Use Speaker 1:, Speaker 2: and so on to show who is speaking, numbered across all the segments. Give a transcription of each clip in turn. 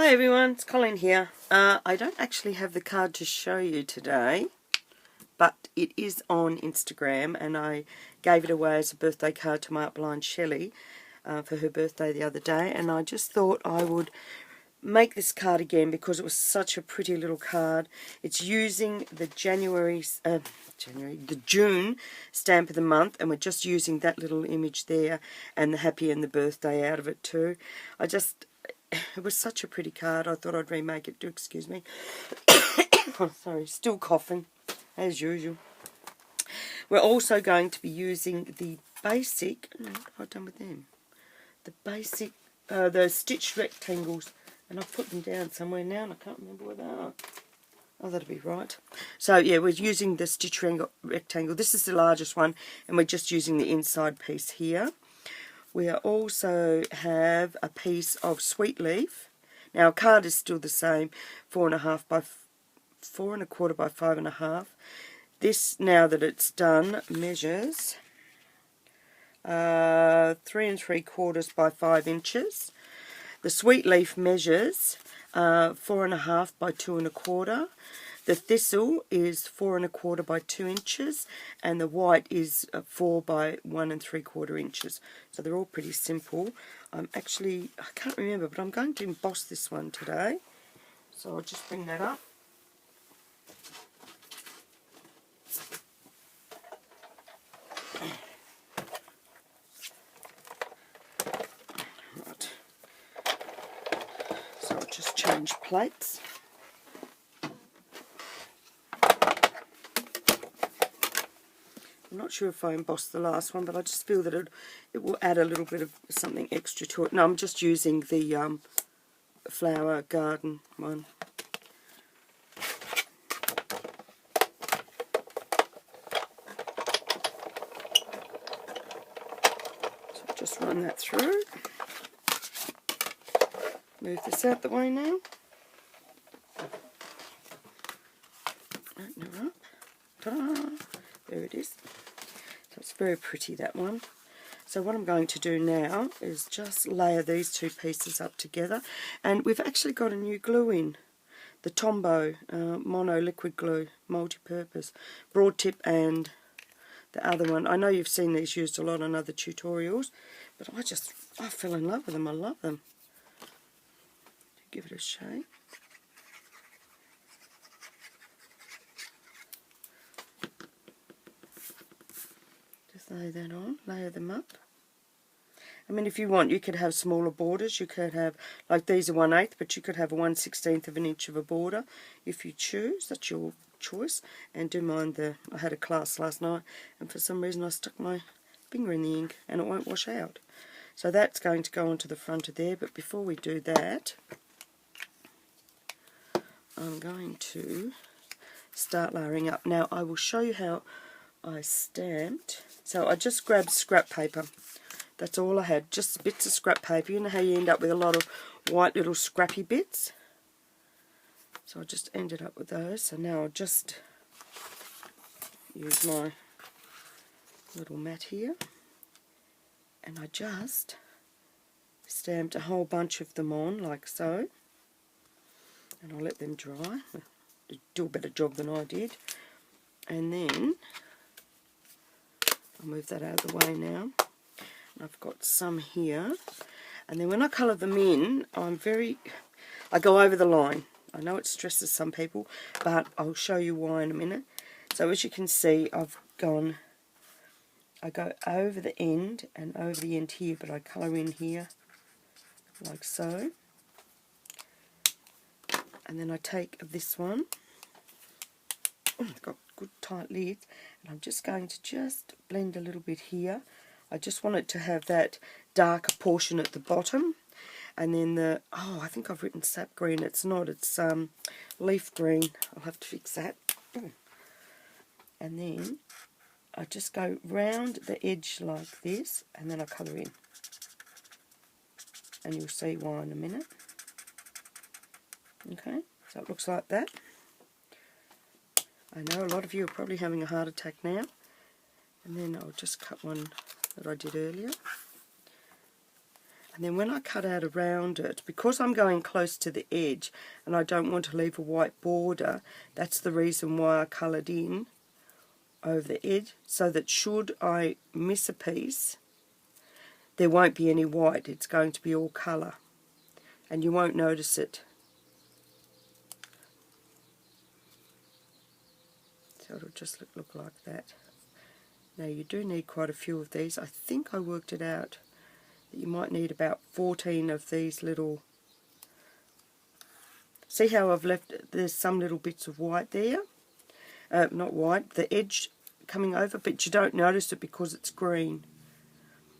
Speaker 1: Hi everyone, it's Colleen here. I don't actually have the card to show you today, but it is on Instagram, and I gave it away as a birthday card to my upline Shelley for her birthday the other day, and I just thought I would make this card again because it was such a pretty little card. It's using the the June stamp of the month, and we're just using that little image there and the happy and the birthday out of it too. It was such a pretty card. I thought I'd remake it. Do excuse me. Oh, sorry, still coughing as usual. We're also going to be using the basic. What have I done with them? The basic, the stitched rectangles, and I've put them down somewhere now, and I can't remember where they are. Oh, that'll be right. So yeah, we're using the stitch rectangle. This is the largest one, and we're just using the inside piece here. We also have a piece of sweet leaf. Now, our card is still the same, 4.5 by 4 1/4 by 5.5. This, now that it's done, measures 3 3/4 by 5 inches. The sweet leaf measures 4.5 by 2 1/4. The thistle is 4 1/4 by 2 inches, and the white is 4 by 1 3/4 inches. So they're all pretty simple. I can't remember, but I'm going to emboss this one today. So I'll just bring that up. Right. So I'll just change plates. I'm not sure if I embossed the last one, but I just feel that it will add a little bit of something extra to it. No, I'm just using the flower garden one. So I'll just run that through. Move this out the way now. Open her up. Ta-da! There it is. So it's very pretty, that one. So what I'm going to do now is just layer these two pieces up together. And we've actually got a new glue in. The Tombow Mono Liquid Glue, multi-purpose. Broad tip and the other one. I know you've seen these used a lot on other tutorials, but I fell in love with them. I love them. Give it a shake. Lay that on, layer them up. I mean, if you want, you could have smaller borders. You could have, like these are 1/8, but you could have a 1/16 of an inch of a border if you choose. That's your choice. And do mind I had a class last night, and for some reason I stuck my finger in the ink and it won't wash out. So that's going to go onto the front of there, but before we do that, I'm going to start layering up. Now, I will show you how I stamped. So I just grabbed scrap paper. That's all I had, just bits of scrap paper. You know how you end up with a lot of white little scrappy bits? So I just ended up with those. So now I'll just use my little mat here, and I just stamped a whole bunch of them on like so, and I'll let them dry. They do a better job than I did. And then I'll move that out of the way now. And I've got some here. And then when I colour them in, I go over the line. I know it stresses some people, but I'll show you why in a minute. So as you can see, I go over the end and over the end here, but I colour in here like so. And then I take this one. It's got good tight lids, and I'm just going to blend a little bit here. I just want it to have that darker portion at the bottom, and then I think I've written sap green. It's not, it's leaf green. I'll have to fix that. And then I just go round the edge like this, and then I colour in, and you'll see why in a minute. Okay, so it looks like that. I know a lot of you are probably having a heart attack now. And then I'll just cut one that I did earlier. And then when I cut out around it, because I'm going close to the edge and I don't want to leave a white border, that's the reason why I coloured in over the edge, so that should I miss a piece, there won't be any white. It's going to be all colour and you won't notice it. So it'll just look like that. Now you do need quite a few of these. I think I worked it out that you might need about 14 of these little. See how I've left, there's some little bits of white there, not white, the edge coming over, but you don't notice it because it's green.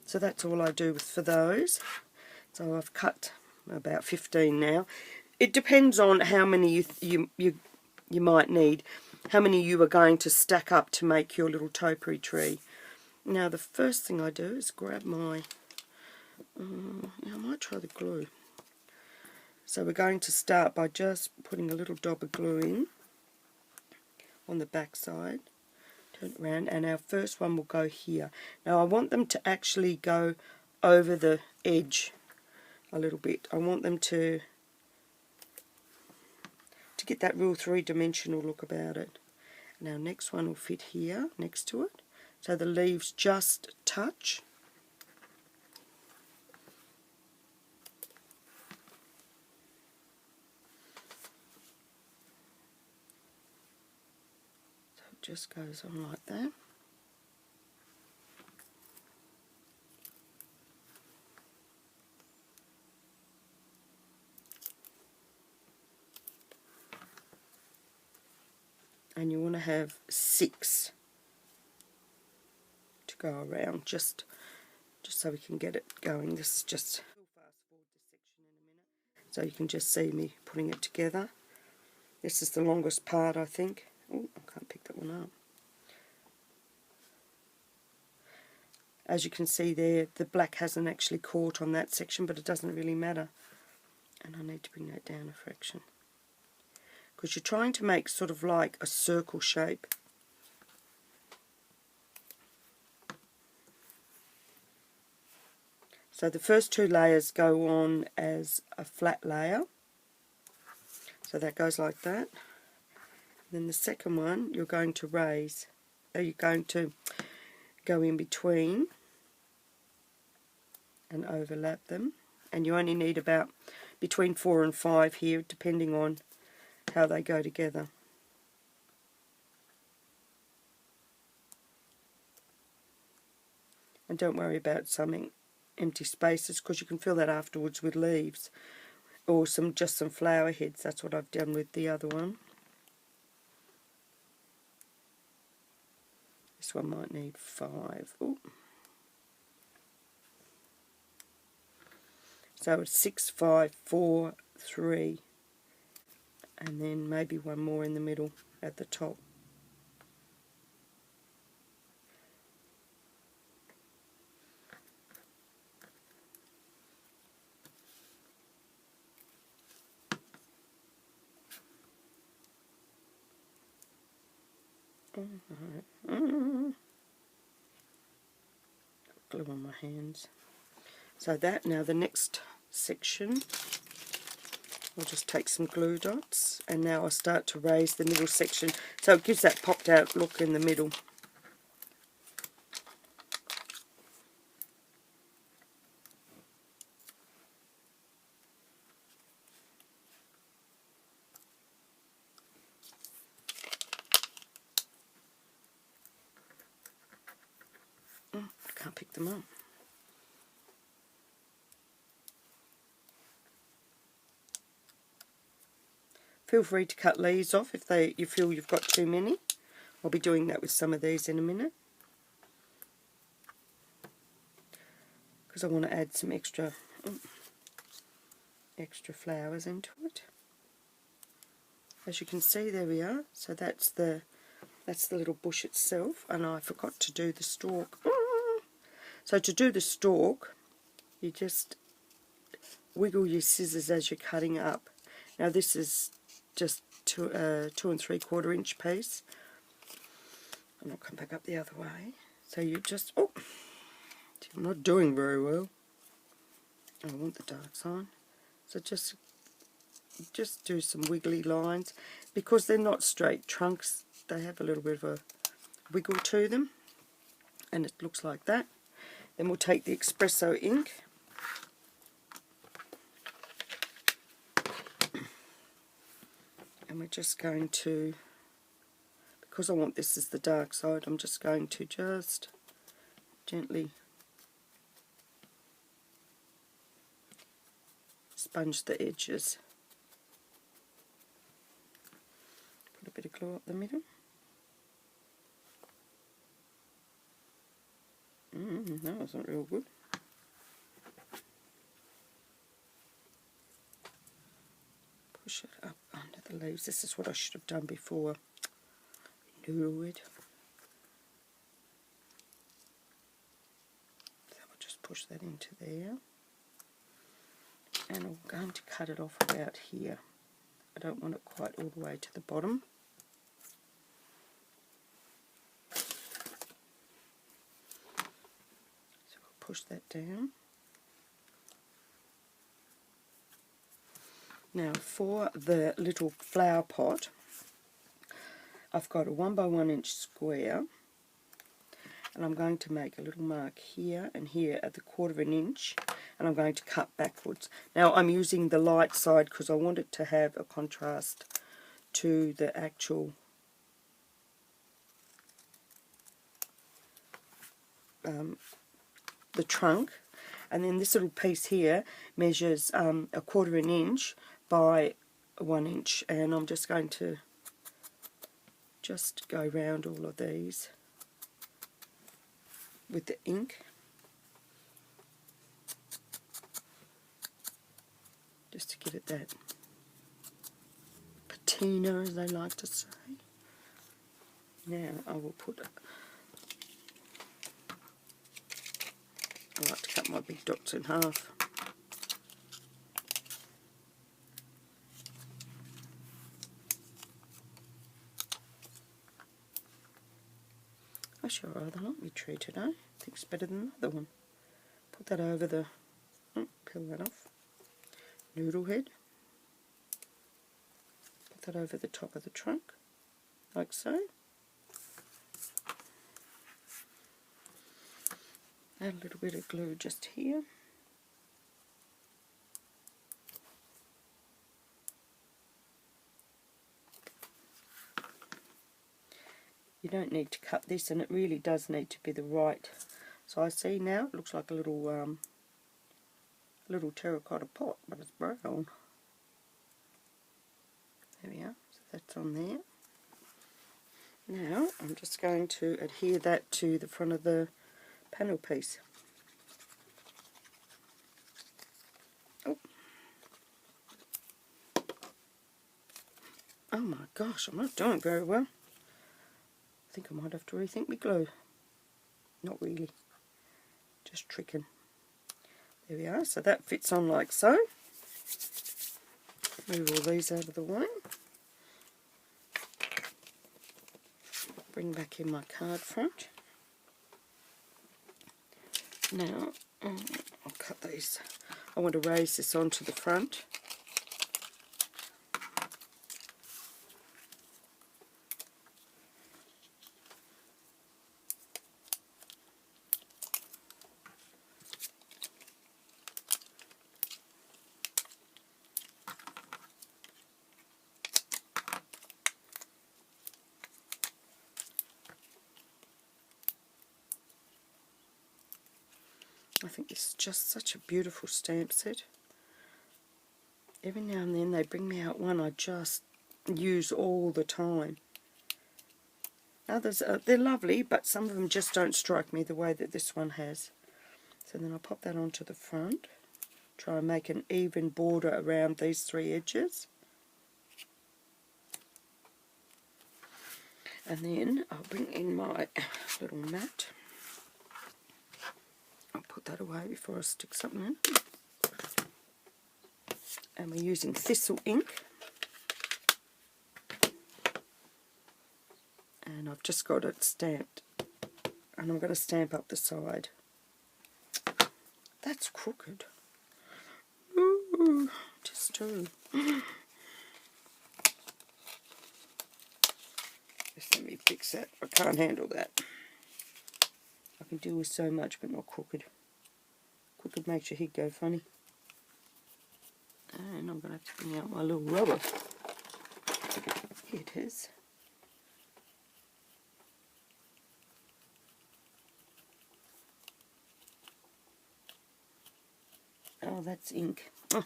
Speaker 1: So that's all I do for those. So I've cut about 15 now. It depends on how many you might need, how many you are going to stack up to make your little topiary tree. Now the first thing I do is grab my, I might try the glue. So we're going to start by just putting a little dab of glue in on the back side. Turn it around, and our first one will go here. Now I want them to actually go over the edge a little bit. I want them to get that real three-dimensional look about it. Now next one will fit here next to it, so the leaves just touch. So it just goes on like that. And you want to have 6 to go around, just so we can get it going. This is just fast forward this section in a minute, so you can just see me putting it together. This is the longest part, I think. Oh, I can't pick that one up. As you can see there, the black hasn't actually caught on that section, but it doesn't really matter. And I need to bring that down a fraction, because you're trying to make sort of like a circle shape. So the first 2 layers go on as a flat layer. So that goes like that. Then the second one you're going to raise. You're going to go in between and overlap them. And you only need about between 4 and 5 here, depending on how they go together. And don't worry about some empty spaces, because you can fill that afterwards with leaves or just some flower heads. That's what I've done with the other one. This one might need 5. Ooh. So it's 6, 5, 4, 3. And then maybe one more in the middle at the top. Glue on my hands. So that, now the next section, I'll just take some glue dots, and now I'll start to raise the middle section, so it gives that popped out look in the middle. I can't pick them up. Feel free to cut leaves off if you feel you've got too many. I'll be doing that with some of these in a minute, because I want to add some extra flowers into it. As you can see, there we are. So that's the little bush itself, and I forgot to do the stalk. So to do the stalk, you just wiggle your scissors as you're cutting up. Now this is just 2 3/4 inch piece, and I'll come back up the other way. So you just, I'm not doing very well. I want the dark side. So just do some wiggly lines. Because they're not straight trunks, they have a little bit of a wiggle to them. And it looks like that. Then we'll take the espresso ink. And we're just going to, because I want this as the dark side, I'm just going to just gently sponge the edges. Put a bit of glue up the middle. That wasn't real good. Push it up under the leaves. This is what I should have done before. Noodle it. So I'll just push that into there. And I'm going to cut it off about here. I don't want it quite all the way to the bottom. So we'll push that down. Now for the little flower pot, I've got a 1 by 1 inch square, and I'm going to make a little mark here and here at the 1/4 inch, and I'm going to cut backwards. Now I'm using the light side because I want it to have a contrast to the actual the trunk. And then this little piece here measures a 1/4 inch by 1 inch, and I'm just going to just go round all of these with the ink, just to give it that patina, as they like to say. Now I will put it. I like to cut my big dots in half. I sure rather like my tree today. I think it's better than the other one. Put that over the, peel that off, noodle head. Put that over the top of the trunk, like so. Add a little bit of glue just here. You don't need to cut this, and it really does need to be the right size. See now, it looks like a little terracotta pot, but it's brown. There we are, so that's on there. Now I'm just going to adhere that to the front of the panel piece. Oh my gosh, I'm not doing very well. I think I might have to rethink my glue. Not really, just tricking. There we are, so that fits on like so. Move all these out of the way. Bring back in my card front. Now, I'll cut these. I want to raise this onto the front. I think this is just such a beautiful stamp set. Every now and then they bring me out one I just use all the time. Others, they're lovely, but some of them just don't strike me the way that this one has. So then I'll pop that onto the front. Try and make an even border around these 3 edges. And then I'll bring in my little mat. I'll put that away before I stick something in. And we're using thistle ink. And I've just got it stamped. And I'm going to stamp up the side. That's crooked. Ooh, just two. Just let me fix that. I can't handle that. I can deal with so much, but not crooked. Crooked makes your head go funny. And I'm going to have to bring out my little rubber. Here it is. Oh, that's ink. Oh,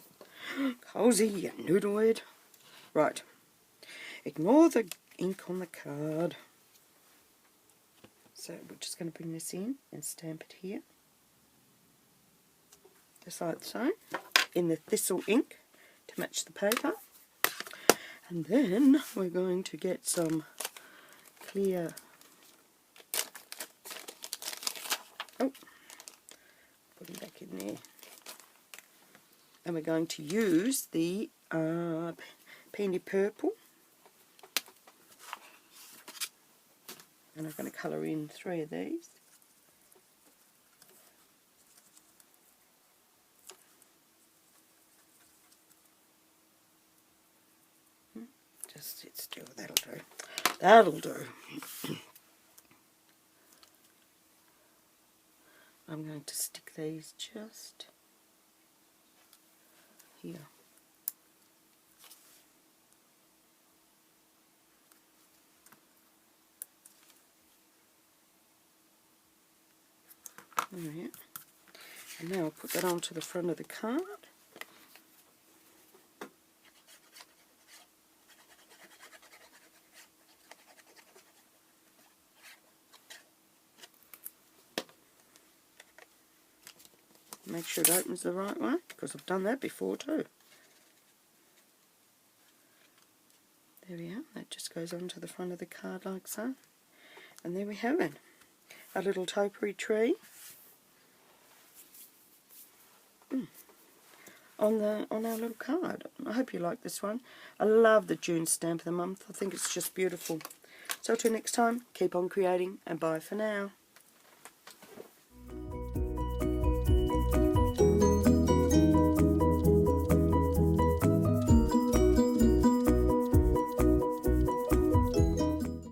Speaker 1: Cozy, you noodlehead. Right. Ignore the ink on the card. So we're just going to bring this in and stamp it here. Just like so. In the thistle ink to match the paper. And then we're going to get some clear... Oh, put it back in there. And we're going to use the Peony Purple. And I'm going to colour in 3 of these. Just sit still, that'll do. That'll do. I'm going to stick these just here. There. And now I'll put that onto the front of the card. Make sure it opens the right way, because I've done that before too. There we are, that just goes onto the front of the card like so. And there we have it, a little topiary tree on our little card. I hope you like this one. I love the June stamp of the month. I think it's just beautiful. So till next time, keep on creating, and bye for now.